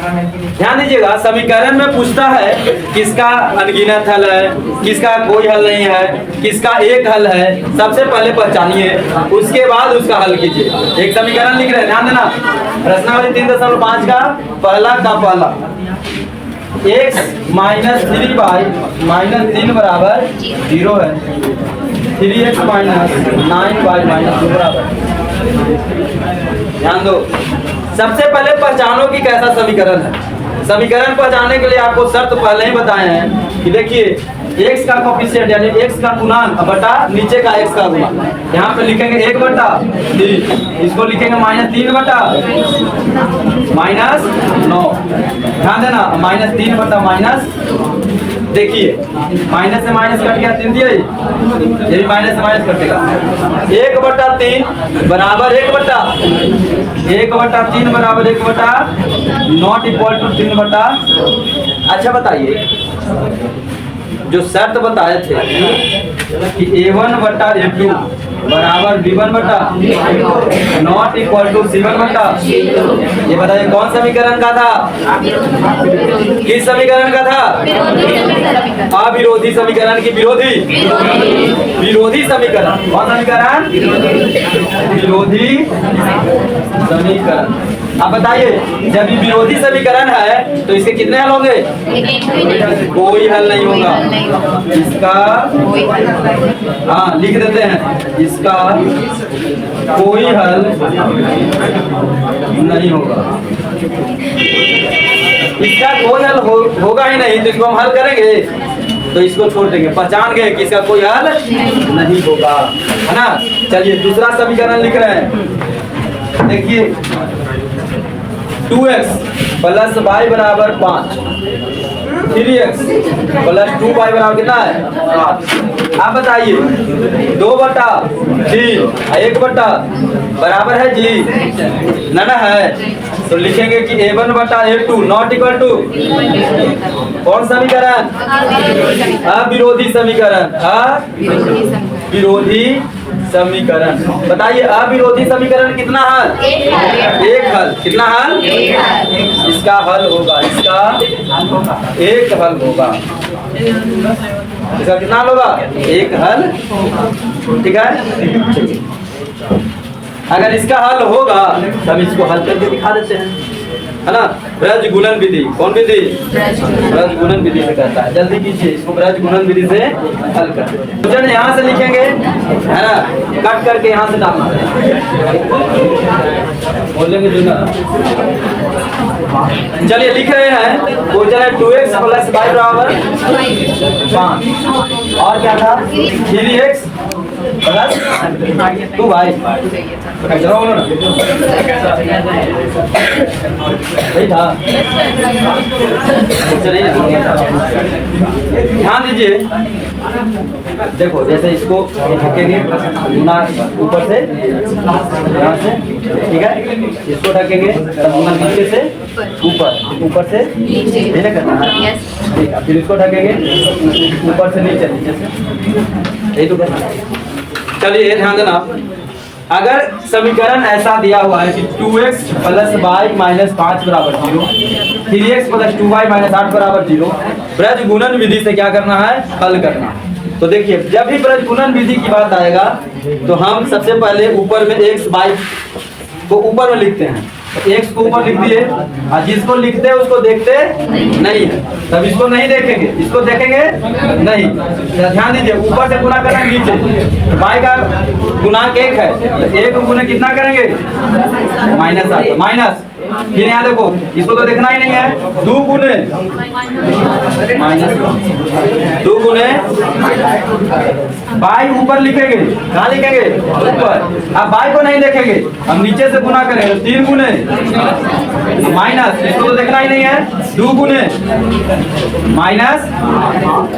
ध्यान दीजिएगा, समीकरण में पूछता है किसका अनगिनत हल है, किसका कोई हल नहीं है, किसका एक हल है। सबसे पहले पहचानिए, उसके बाद उसका हल कीजिए। एक समीकरण लिख रहे हैं, ध्यान देना, प्रश्नावली 3.5 का पहला x माइनस 3y-3 बराबर 0 है। 3x माइनस 9y माइनस 2 बराबर। ध्यान दो, सबसे पहले पहचानो कि कैसा समीकरण है। समीकरण पहचानने के लिए आपको शर्त पहले ही बताए हैं कि देखिए x का कोफिशिएंट यानी x का गुणांक बटा नीचे का x का गुणांक। यहाँ पे लिखेंगे 1/3, इसको लिखेंगे -3 बटा -9। ध्यान देना, -3 बटा -, देखिए माइनस से माइनस कट गया, 3 दिया, ये भी माइनस से माइनस कटेगा। 1/3 बराबर 1/3 बराबर 1/, नॉट इक्वल टू 3/। अच्छा बताइए, जो शर्त बताए थे कि A1/A2 बराबर B1/, not equal to C1/, ये बताइए कौन समीकरण का था? किस समीकरण का था? अविरोधी समीकरण की विरोधी समीकरण। कौन समीकरण? विरोधी समीकरण। अब बताइए, जब ये विरोधी समीकरण है तो इसके कितने हल होंगे? कोई हल नहीं होगा। इसका हाँ लिख देते हैं, इसका कोई हल नहीं होगा। इसका कोई हल होगा ही नहीं, तो इसको हम हल करेंगे तो इसको छोड़ देंगे। पहचान गए कि इसका कोई हल नहीं होगा, है ना। चलिए दूसरा समीकरण लिख रहे हैं, देखिए 2x प्लस y बराबर 5, 3x प्लस 2y बराबर कितना है? 5। आप बताइए 2/3 1/ बराबर है जी? ना है, तो लिखेंगे कि A1/A2 नॉट इक्वल टू कौन समीकरण? अविरोधी समीकरण। अविरोधी समीकरण। बताइए अविरोधी समीकरण कितना हल? एक हल। कितना हल? इसका हल होगा, इसका एक हल होगा। इसका कितना हल होगा? एक हल। ठीक है, अगर इसका हल होगा तो हम इसको हल करके दिखा देते हैं, है ना। ब्रज गुणन विधि, कौन विधि? ब्रज गुणन विधि से कहता है। जल्दी कीजिए, इसको ब्रज गुणन विधि से हल कर देते हैं। तो यहाँ से लिखेंगे, है ना, कट करके यहाँ से डालना बोलेंगे जो ना। चलिए लिख रहे हैं, वो चले 2x प्लस y बराबर 5, और क्या था? 3x plus 2y। वही था। चलिए ध्यान दीजिए, देखो जैसे इसको ढकेंगे गुना ऊपर से, यहाँ से, ठीक है, इसको ढकेंगे तब गुना नीचे से ऊपर से नीचे करना है, ठीक है। फिर इसको ढकेंगे ऊपर से नीचे से, यही तो करना है। चलिए ध्यान देना, अगर समीकरण ऐसा दिया हुआ है कि 2x प्लस y माइनस 5 बराबर 0, 3x प्लस 2y माइनस 8 बराबर 0, ब्रज गुणन विधि से क्या करना है? हल करना। तो देखिए, जब भी ब्रज गुणन विधि की बात आएगा तो हम सबसे पहले ऊपर में x y को ऊपर में लिखते हैं, x को ऊपर लिख दिए, और जिसको लिखते हैं उसको देखते नहीं है, तब इसको नहीं देखेंगे, इसको देखेंगे नहीं। ध्यान दीजिए, ऊपर से गुना करना नीचे, y का गुणांक 1 है, तो 1 गुना कितना करेंगे? -8 माइनस। फिर यहाँ देखो, इसको तो देखना ही नहीं है, 2 गुने बाई ऊपर लिखेंगे, कहाँ लिखेंगे? ऊपर। अब बाई को नहीं देखेंगे, हम नीचे से गुना करेंगे, 3 गुने माइनस, इसको तो देखना ही नहीं है, 2 गुने माइनस।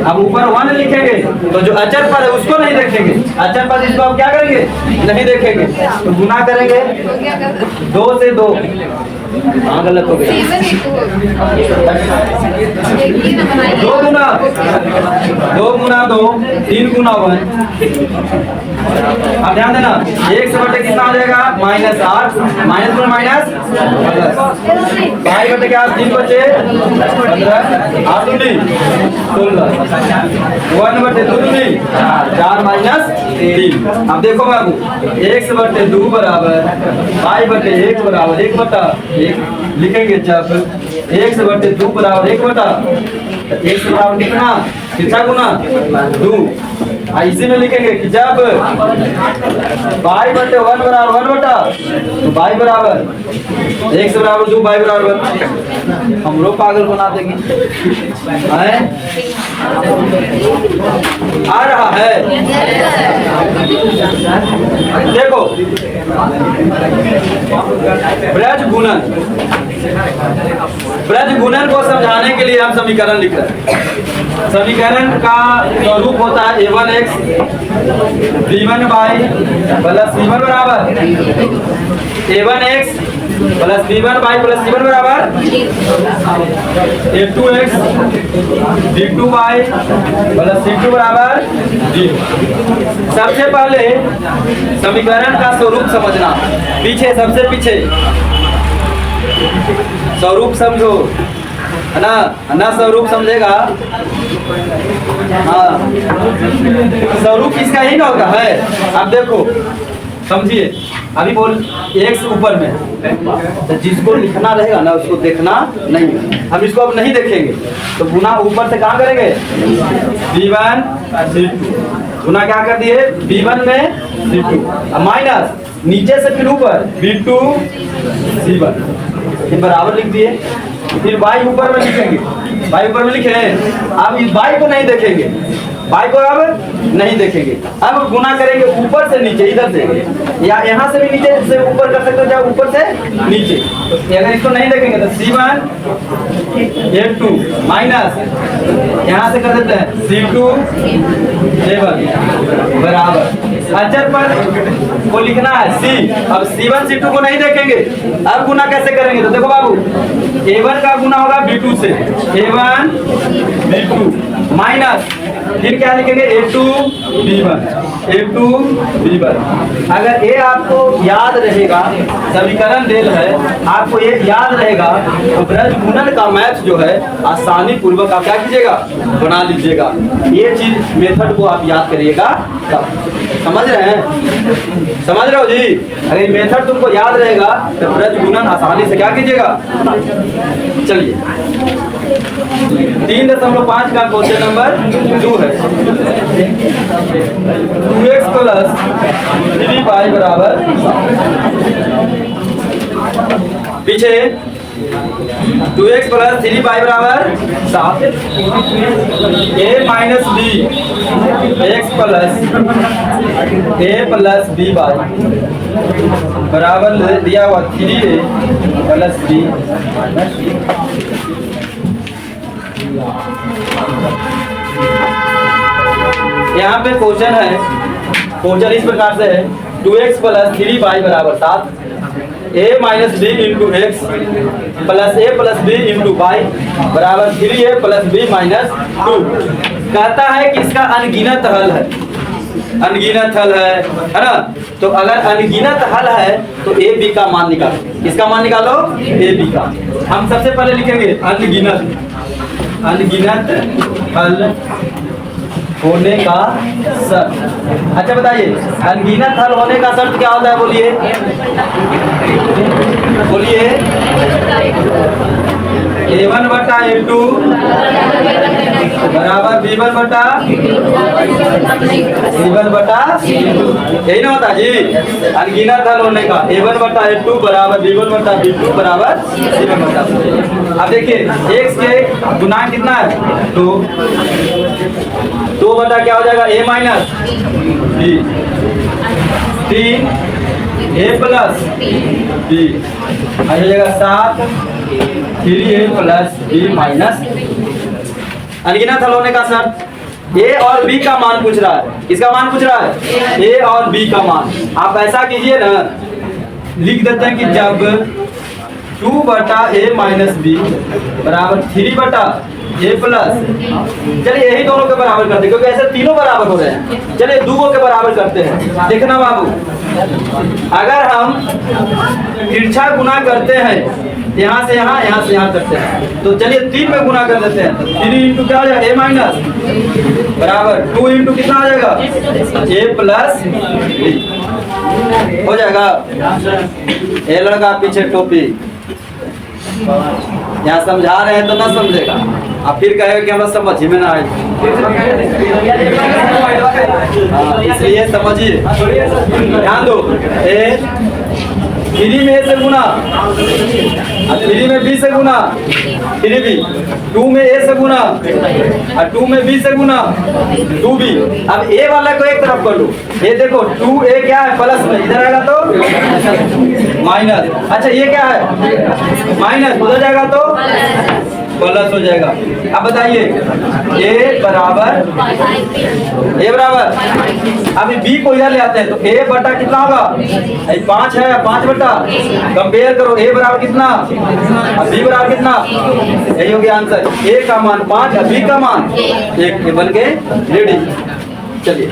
अब ऊपर 1 लिखेंगे, तो जो अचर पद है उसको नहीं देखेंगे, अचर पद इसको अब क्या करेंगे? नहीं देखेंगे, तो गुना करेंगे 2 से 2। हाँ गलत हो गया, 2 गुना 2, 3 गुना 1। अब ध्यान देना, 1 से बटे कितना आ जाएगा? -8, माइनस में माइनस, y बटे क्या 3 बचे 15 8 दूनी 16 1 बटे 2 दूनी 4 माइनस 3। अब देखो बाबू x बटे 2 बराबर y बटे 1 बराबर 1 बटा 1 लिखेंगे जब x बटे 2 बराबर 1 बटा x बराबर कितना कितना गुना 2। इसी में लिखेंगे कि जब y बटे 1 बराबर 1 बटा तो y बराबर x बराबर 2 y बराबर हम लोग पागल बना देंगे हैं? आ रहा है देखो ब्रज गुणन को समझाने के लिए हम समीकरण लिख रहे हैं। समीकरण का स्वरूप होता है a1x b1y प्लस c1 बराबर a1x plus b1y plus c1 बराबर a2x b2y प्लस c2 बराबर d। सबसे पहले समीकरण का स्वरूप समझना, पीछे सबसे पीछे स्वरूप समझो है ना स्वरूप समझेगा हाँ स्वरूप किसका ही ना होगा है। अब देखो समझिए अभी बोल x ऊपर में तो जिसको लिखना रहेगा ना उसको देखना नहीं, हम इसको अब नहीं देखेंगे तो गुना ऊपर से कहाँ करेंगे b1 c2 गुना क्या कर दिए b1 में c2 माइनस नीचे से फिर ऊपर b2 c1 ये बराबर लिख दिए। फिर y ऊपर में लिखेंगे y ऊपर में लिखे अब इस y को नहीं देखेंगे y को अब नहीं देखेंगे। अब गुना करेंगे ऊपर से नीचे इधर से या यहाँ से भी नीचे से ऊपर कर सकते हो या ऊपर से नीचे। अगर इसको नहीं देखेंगे तो c1 a2 माइनस यहाँ से कर देते हैं c2 a1 बराबर अचर पर वो लिखना है c। अब c1 c2 को नहीं देखेंगे अब गुना कैसे करेंगे तो देखो बाबू a1 का गुना होगा b2 से a1 b2 माइनस फिर क्या लिखेंगे a2 b1 अगर ये आपको याद रहेगा समीकरण देल है आपको ये याद रहेगा तो ब्रज गुणन का मैथ जो है आसानी पूर्वक आप क्या कीजिएगा बना लीजिएगा। ये चीज मेथड को आप याद करिएगा तब समझ रहे हैं समझ रहे हो जी। अगर मेथड तुमको याद रहेगा तो ब्रज गुणन आसानी से क्या कीजिएगा। चलिए 3.5 का क्वेश्चन नंबर 2 है 2x प्लस 3y बराबर पीछे 2x प्लस 3y बराबर 7 a minus b x plus b बराबर दिया हुआ 3a प्लस b। यहाँ पे क्वेश्चन है क्वेश्चन इस प्रकार से है 2x प्लस 3y बराबर 7 a minus b into x plus a plus b into y बराबर 3a प्लस b माइनस 2। कहता है कि इसका अनगिनत हल है अनगिनत हल है ना। तो अगर अनगिनत हल है तो a b का मान निकालो। किसका मान निकालो a b का। हम सबसे पहले लिखेंगे अनगिनत हल होने का शर्त। अच्छा बताइए अनगिनत हल होने का शर्त क्या होता है बोलिए बोलिए a1 बटा a2 बराबर b1 बटा b1 बटा यही ना होता जी अनगिनत हल होने का a1 बटा a2 बराबर b1 बटा b2 बराबर c1 बटा। अब देखिए x के गुणांक कितना है 2 बटा क्या हो जाएगा a minus b 3 a plus b आ जाएगा 7 3a प्लस b माइनस। अनगिनत हल होने का शर्त a और b का मान पूछ रहा है। किसका मान पूछ रहा है a और b का मान। आप ऐसा कीजिए ना लिख देते हैं कि जब 2 बटा a माइनस b बराबर 3 बटा ए प्लस, चलिए यही दोनों के बराबर करते हैं क्योंकि ऐसे तीनों बराबर हो रहे हैं। चलिए दो के बराबर करते हैं। देखना बाबू, अगर हम तिरछा गुना करते हैं यहाँ से यहाँ करते हैं, तो चलिए 3 में गुना कर देते हैं। 3 इंटू क्या आ जाएगा, ए माइनस बराबर 2 इंटू कितना आ जाएगा, ए प्लस बी हो जाएगा। ए लड़का पीछे टोपी, यहाँ समझा रहे हैं तो ना समझेगा, आप फिर कहेगा कि हमें समझ ही में ना आए। इसलिए समझिए, ध्यान दो। ए 3 में ए से गुना, 3 में बी से गुना, 3 बी, 2 में ए से गुना और 2 में बी से गुना 2 बी। अब ए वाला को एक तरफ कर लो, ये देखो 2 ए क्या है प्लस में, इधर आएगा तो माइनस। अच्छा ये क्या है माइनस, उधर जाएगा तो प्लस हो जाएगा। अब बताइए ए बराबर, अभी बी को इधर ले आते हैं तो ए बटा कितना होगा, 5 है, 5 बटा, कंपेयर करो ए बराबर कितना और बी बराबर कितना, यही हो गया आंसर। ए का मान 5 और बी का मान 1, ये बन के रेडी। चलिए